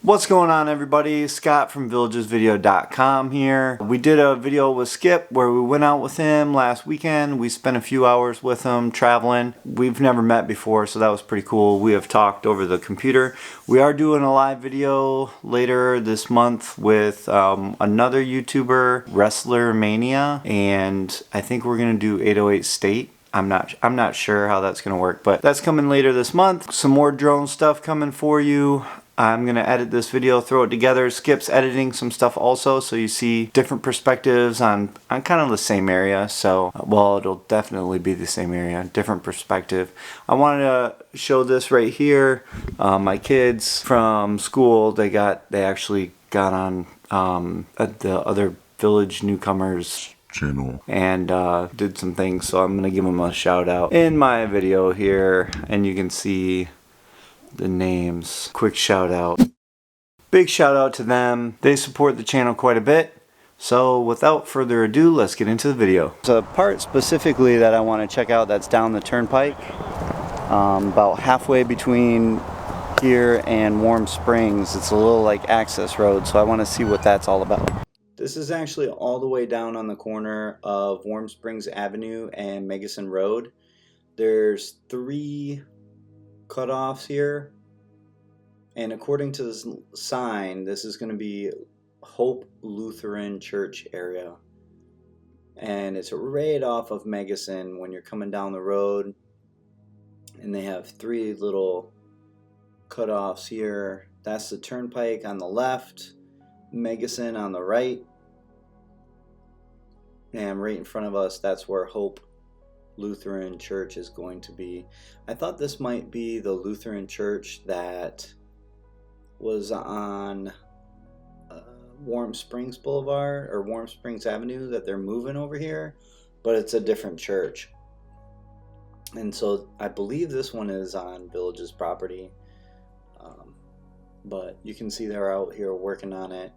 What's going on, everybody? Scott from villagesvideo.com here. We did a video with Skip where we went out with him last weekend. We spent a few hours with him traveling. We've never met before, so that was pretty cool. We have talked over the computer. We are doing a live video later this month with another YouTuber, Wrestler Mania, and I think we're gonna do 808 State. I'm not sure how that's gonna work, but that's coming later this month. Some more drone stuff coming for you. I'm gonna edit this video, throw it together. Skip's editing some stuff also, so you see different perspectives on kind of the same area. So, well, it'll definitely be the same area, different perspective. I wanted to show this right here. My kids from school, they actually got on at the other Village Newcomers channel and did some things, so I'm gonna give them a shout out in my video here, and you can see the names. Quick shout out. Big shout out to them. They support the channel quite a bit. So without further ado, let's get into the video. There's a part specifically that I want to check out that's down the turnpike, about halfway between here and Warm Springs. It's a little like access road, so I want to see what that's all about. This is actually all the way down on the corner of Warm Springs Avenue and Meggison Road. There's 3 cutoffs here, and according to this sign, this is going to be Hope Lutheran Church area, and it's right off of Meggison when you're coming down the road, and they have 3 little cutoffs here. That's the turnpike on the left, Meggison on the right, and right in front of us, that's where Hope Lutheran Church is going to be. I thought this might be the Lutheran church that was on Warm Springs Boulevard or Warm Springs Avenue that they're moving over here, but it's a different church. And so I believe this one is on Village's property, but you can see they're out here working on it,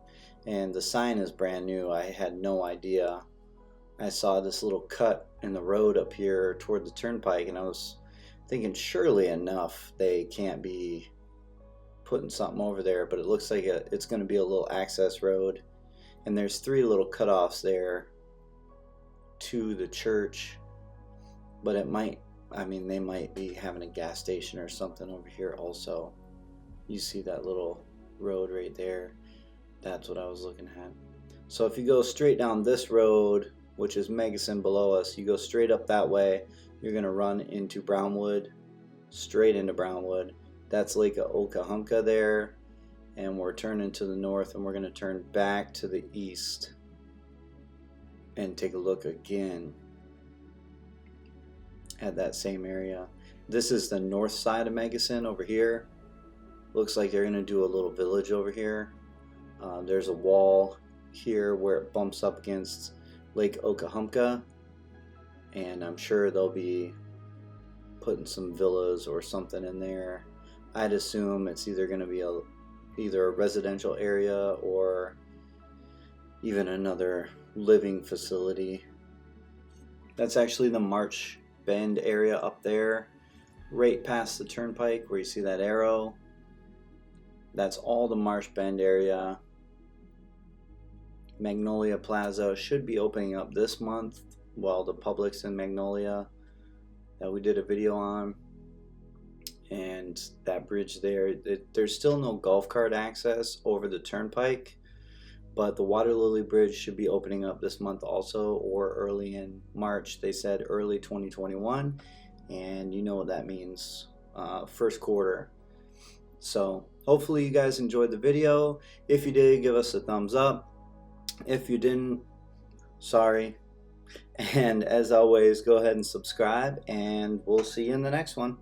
and the sign is brand new. I had no idea. I saw this little cut in the road up here toward the turnpike, and I was thinking surely enough they can't be putting something over there, but it looks like it's going to be a little access road, and there's 3 little cutoffs there to the church, but it might, I mean, they might be having a gas station or something over here also. You see that little road right there? That's what I was looking at. So if you go straight down this road, which is Meggison below us, you go straight up that way, you're going to run into Brownwood, straight into Brownwood. That's Lake Okahunka there, and we're turning to the north, and we're going to turn back to the east and take a look again at that same area. This is the north side of Meggison over here. Looks like they're going to do a little village over here. There's a wall here where it bumps up against Lake Okahunka, and I'm sure they'll be putting some villas or something in there. I'd assume it's either going to be either a residential area or even another living facility. That's actually the Marsh Bend area up there, right past the turnpike where you see that arrow. That's all the Marsh Bend area. Magnolia Plaza should be opening up this month. Well, the Publix in Magnolia that we did a video on, and that bridge there, there's still no golf cart access over the turnpike, but the Water Lily Bridge should be opening up this month also, or early in March. They said early 2021, and you know what that means, first quarter. So hopefully you guys enjoyed the video. If you did, give us a thumbs up. If you didn't, sorry. And as always, go ahead and subscribe, and we'll see you in the next one.